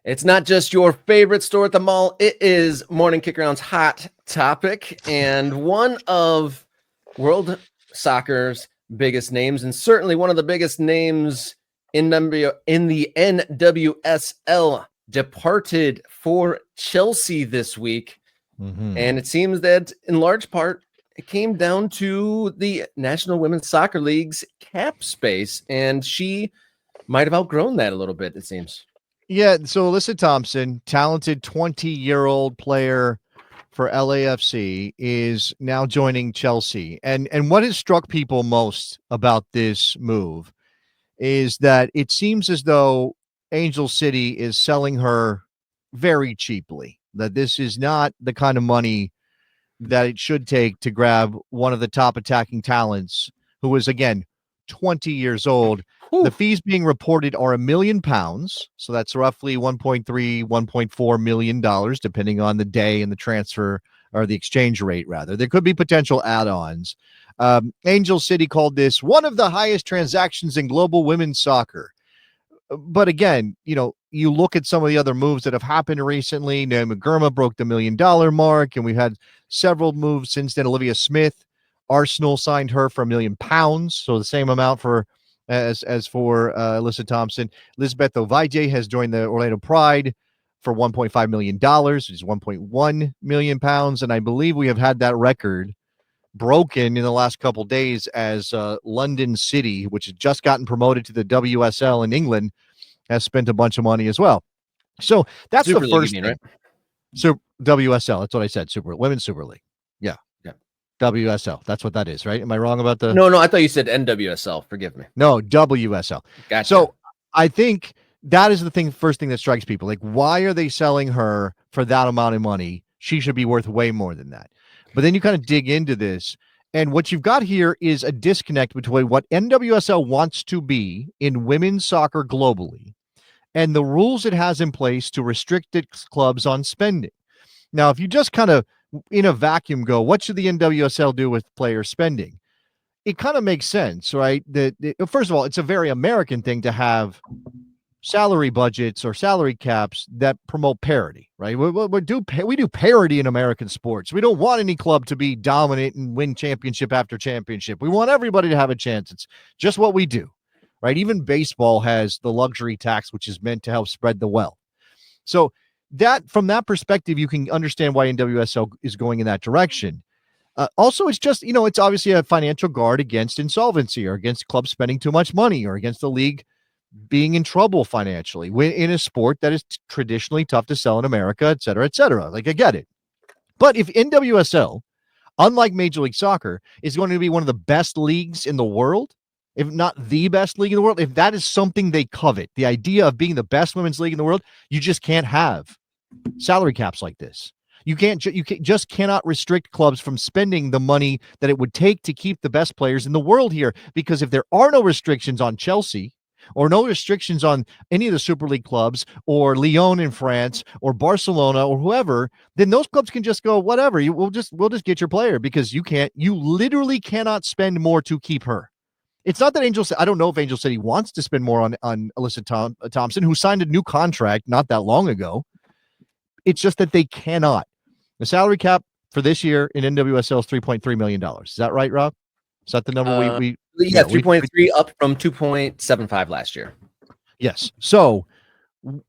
It's not just your favorite store at the mall. It is Morning Kick-Around's hot topic and one of world soccer's biggest names, and certainly one of the biggest names in the NWSL, departed for Chelsea this week. And it seems that in large part, it came down to the National Women's Soccer League's cap space, and she might have outgrown that a little bit, it seems. Yeah, so Alyssa Thompson, talented 20-year-old player for LAFC, is now joining Chelsea. And what has struck people most about this move is that it seems as though Angel City is selling her very cheaply, that this is not the kind of money that it should take to grab one of the top attacking talents who is, again, 20 years old. Ooh. The fees being reported are £1 million. So that's roughly $1.3, $1.4 million, depending on the day and the transfer or the exchange rate, rather. There could be potential add-ons. Angel City called this one of the highest transactions in global women's soccer. But again, you look at some of the other moves that have happened recently. Naomi Girma broke the $1 million mark, and we've had several moves since then. Olivia Smith, Arsenal signed her for £1 million, so the same amount as for Alyssa Thompson. Elizabeth Ovaje has joined the Orlando Pride for $1.5 million, which is £1.1 million, and I believe we have had that record broken in the last couple days as London City, which has just gotten promoted to the WSL in England, has spent a bunch of money as well. So that's Super the first League, thing. Right? So WSL, that's what I said. Women's Super League. Yeah. WSL. That's what that is, right? Am I wrong about the? No, I thought you said NWSL. Forgive me. No, WSL. Gotcha. So I think that is the first thing that strikes people. Like, why are they selling her for that amount of money? She should be worth way more than that. But then you kind of dig into this, and what you've got here is a disconnect between what NWSL wants to be in women's soccer globally and the rules it has in place to restrict its clubs on spending. Now, if you just kind of in a vacuum go, what should the NWSL do with player spending? It kind of makes sense, right? First of all, it's a very American thing to have salary budgets or salary caps that promote parity, right? We do parity in American sports. We don't want any club to be dominant and win championship after championship. We want everybody to have a chance. It's just what we do, right? Even baseball has the luxury tax, which is meant to help spread the wealth. So that, from that perspective, you can understand why NWSL is going in that direction. Also, it's just, it's obviously a financial guard against insolvency or against clubs spending too much money or against the league being in trouble financially in a sport that is traditionally tough to sell in America, et cetera, et cetera. Like, I get it. But if NWSL, unlike Major League Soccer, is going to be one of the best leagues in the world, if not the best league in the world, if that is something they covet, the idea of being the best women's league in the world, you just can't have salary caps like this. You just cannot restrict clubs from spending the money that it would take to keep the best players in the world here. Because if there are no restrictions on Chelsea or no restrictions on any of the Super League clubs or Lyon in France or Barcelona or whoever, then those clubs can just go, whatever, we'll just get your player, because you literally cannot spend more to keep her. It's not that I don't know if Angel City wants to spend more on Alyssa Thompson, who signed a new contract not that long ago. It's just that they cannot. The salary cap for this year in NWSL is $3.3 million. Is that right, Rob? Is that the number we 3.3 up from 2.75 last year. Yes. So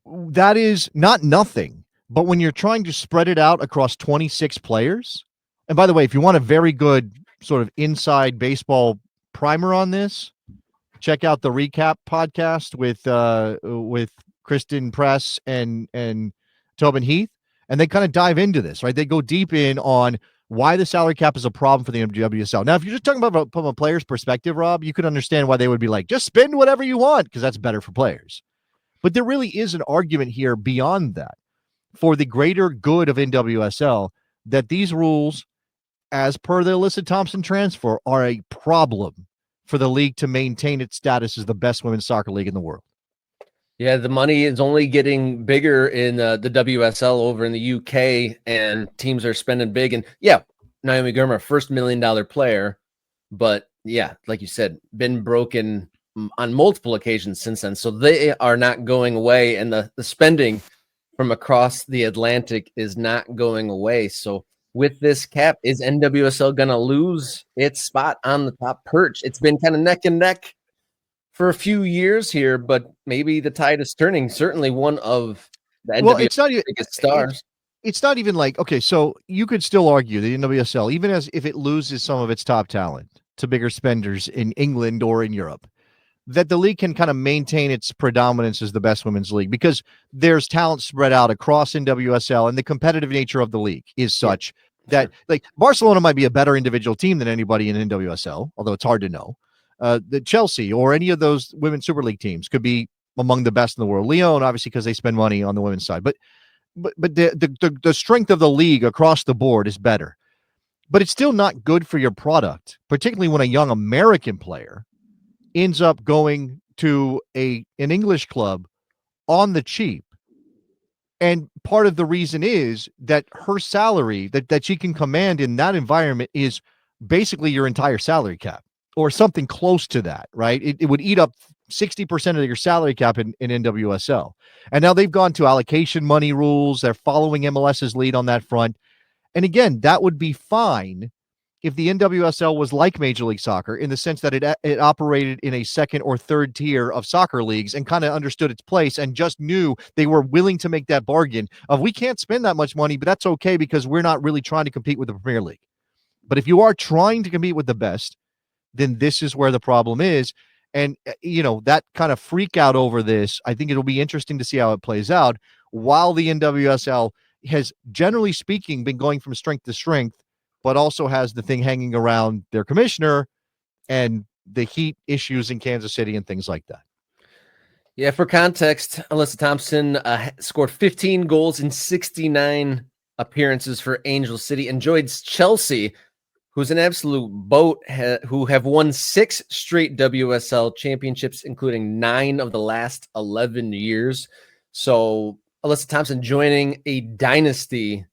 that is not nothing, but when you're trying to spread it out across 26 players, and by the way, if you want a very good sort of inside baseball primer on this, check out the recap podcast with Kristen Press and Tobin Heath, and they kind of dive into this, right? They go deep in on why the salary cap is a problem for the NWSL. Now, if you're just talking about from a player's perspective, Rob, you could understand why they would be like, just spend whatever you want, because that's better for players. But there really is an argument here beyond that for the greater good of NWSL, that these rules, as per the Alyssa Thompson transfer, are a problem for the league to maintain its status as the best women's soccer league in the world. Yeah, the money is only getting bigger in the WSL over in the UK, and teams are spending big. And yeah, Naomi Girma, first $1 million player, but yeah, like you said, been broken on multiple occasions since then. So they are not going away, and the spending from across the Atlantic is not going away. So with this cap, is NWSL going to lose its spot on the top perch? It's been kind of neck and neck for a few years here, but maybe the tide is turning. Certainly one of the NWSL biggest stars. It's not even like, okay, so you could still argue the NWSL, even as if it loses some of its top talent to bigger spenders in England or in Europe, that the league can kind of maintain its predominance as the best women's league because there's talent spread out across NWSL, and the competitive nature of the league is such that like Barcelona might be a better individual team than anybody in NWSL, although it's hard to know. The Chelsea or any of those women's Super League teams could be among the best in the world. Lyon, obviously, because they spend money on the women's side, but the strength of the league across the board is better. But it's still not good for your product, particularly when a young American player ends up going to an English club on the cheap. And part of the reason is that her salary that she can command in that environment is basically your entire salary cap or something close to that, right? It would eat up 60% of your salary cap in NWSL. And now they've gone to allocation money rules. They're following MLS's lead on that front. And again, that would be fine if the NWSL was like Major League Soccer in the sense that it operated in a second or third tier of soccer leagues and kind of understood its place and just knew they were willing to make that bargain of we can't spend that much money, but that's okay because we're not really trying to compete with the Premier League. But if you are trying to compete with the best, then this is where the problem is. And, that kind of freak out over this, I think it'll be interesting to see how it plays out while the NWSL has, generally speaking, been going from strength to strength, but also has the thing hanging around their commissioner and the heat issues in Kansas City and things like that. Yeah, for context, Alyssa Thompson scored 15 goals in 69 appearances for Angel City and joins Chelsea, who's an absolute boat, who have won 6 straight WSL championships, including 9 of the last 11 years. So Alyssa Thompson joining a dynasty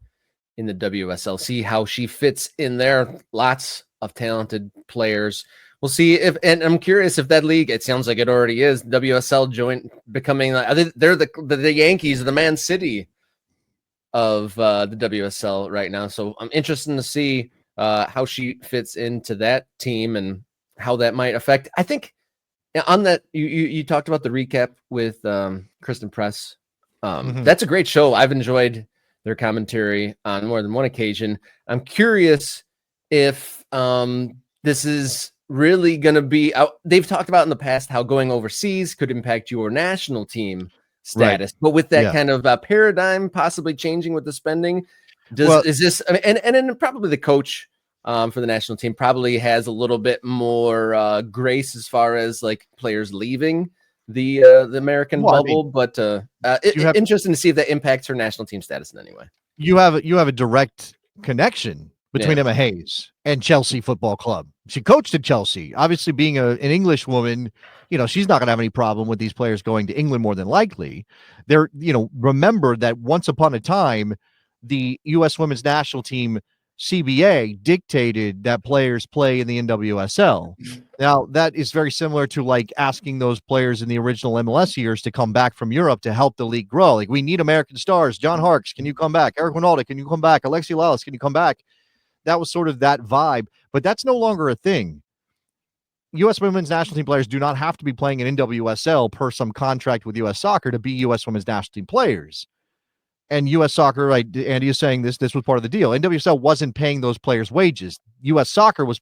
in the WSL. See how she fits in there. Lots of talented players. We'll see and I'm curious if that league, it sounds like it already is, WSL becoming, they're the Yankees, the Man City of the WSL right now. So I'm interested to see how she fits into that team and how that might affect. I think on that, you talked about the recap with Kristen Press. That's a great show. I've enjoyed their commentary on more than one occasion. I'm curious if this is really going to be they've talked about in the past how going overseas could impact your national team status, right. But with that kind of paradigm possibly changing with the spending, is this, I mean, and then probably the coach for the national team probably has a little bit more grace as far as like players leaving the American bubble, but interesting to see if that impacts her national team status in any way. You have a direct connection between Emma Hayes and Chelsea Football Club. She coached at Chelsea. Obviously, being an English woman, she's not going to have any problem with these players going to England more than likely. Remember that once upon a time, the U.S. women's national team CBA dictated that players play in the NWSL. Now, that is very similar to like asking those players in the original MLS years to come back from Europe to help the league grow. Like, we need American stars. John Harkes, can you come back? Eric Ronaldo, can you come back? Alexi Lalas, can you come back? That was sort of that vibe, but that's no longer a thing. U.S. women's national team players do not have to be playing in NWSL per some contract with U.S. Soccer to be U.S. women's national team players. And U.S. Soccer, right, Andy is saying this was part of the deal. NWSL wasn't paying those players' wages. U.S. Soccer was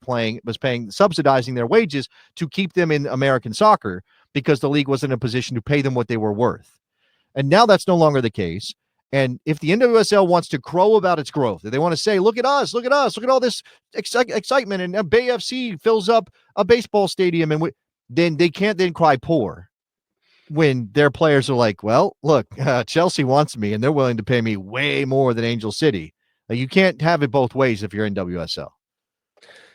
subsidizing their wages to keep them in American soccer because the league wasn't in a position to pay them what they were worth. And now that's no longer the case. And if the NWSL wants to crow about its growth, if they want to say, look at us, look at all this excitement, and Bay FC fills up a baseball stadium, and then they can't then cry poor when their players are like, well, look, Chelsea wants me, and they're willing to pay me way more than Angel City. You can't have it both ways if you're in WSL.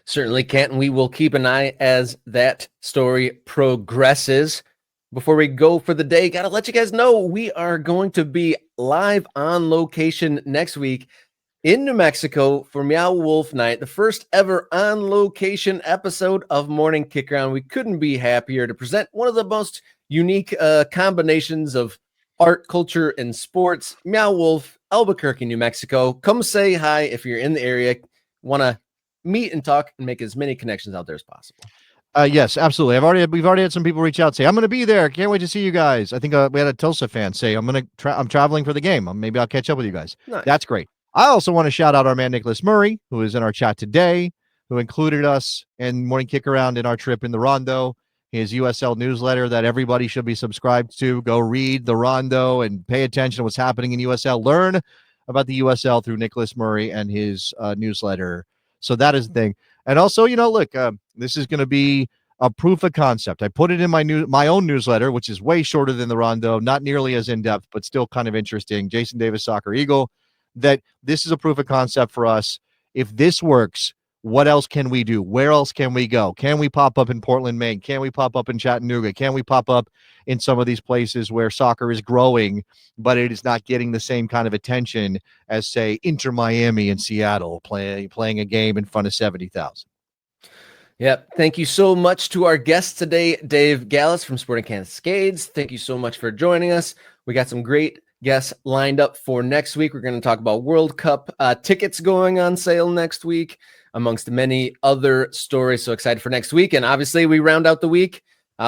Certainly can't, and we will keep an eye as that story progresses. Before we go for the day, got to let you guys know we are going to be live on location next week in New Mexico for Meow Wolf Night, the first ever on location episode of Morning Kick Around. We couldn't be happier to present one of the most unique combinations of art, culture, and sports. Meow Wolf, Albuquerque, New Mexico. Come say hi if you're in the area. Want to meet and talk and make as many connections out there as possible. Yes, absolutely. We've already had some people reach out, say, I'm going to be there. Can't wait to see you guys. I think we had a Tulsa fan say, I'm traveling for the game. Maybe I'll catch up with you guys. Nice. That's great. I also want to shout out our man, Nicholas Murray, who is in our chat today, who included us and Morning Kick Around in our trip in the Rondo, his USL newsletter that everybody should be subscribed to. Go read the Rondo and pay attention to what's happening in USL. Learn about the USL through Nicholas Murray and his newsletter. So that is the thing. And also, look, this is going to be a proof of concept. I put it in my own newsletter, which is way shorter than the Rondo, not nearly as in-depth, but still kind of interesting. Jason Davis, Soccer Eagle, that this is a proof of concept for us. If this works, what else can we do? Where else can we go? Can we pop up in Portland, Maine? Can we pop up in Chattanooga? Can we pop up in some of these places where soccer is growing, but it is not getting the same kind of attention as, say, Inter Miami in Seattle playing a game in front of 70,000? Yep. Thank you so much to our guest today, Dave Gallus from Sporting Cascades. Thank you so much for joining us. We got some great guests lined up for next week. We're going to talk about World Cup tickets going on sale next week, amongst many other stories. So excited for next week. And obviously we round out the week.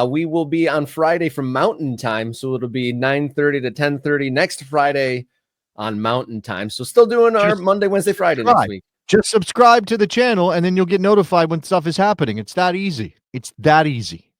We will be on Friday from Mountain Time. So it'll be 9:30 to 10:30 next Friday on Mountain Time. So still doing our Monday, Wednesday, Friday next week. Just subscribe to the channel and then you'll get notified when stuff is happening. It's that easy. It's that easy.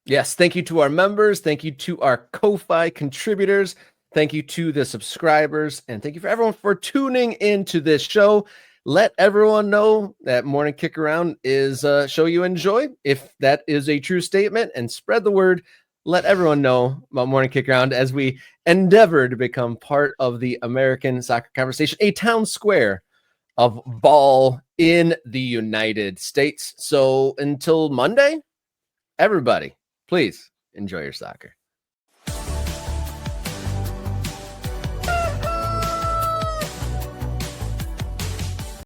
Yes. Thank you to our members. Thank you to our Ko-Fi contributors. Thank you to the subscribers. And thank you for everyone for tuning into this show. Let everyone know that Morning Kick Around is a show you enjoy. If that is a true statement, and spread the word. Let everyone know about Morning Kick Around as we endeavor to become part of the American soccer conversation, a town square of ball in the United States. So until Monday, everybody, please enjoy your soccer.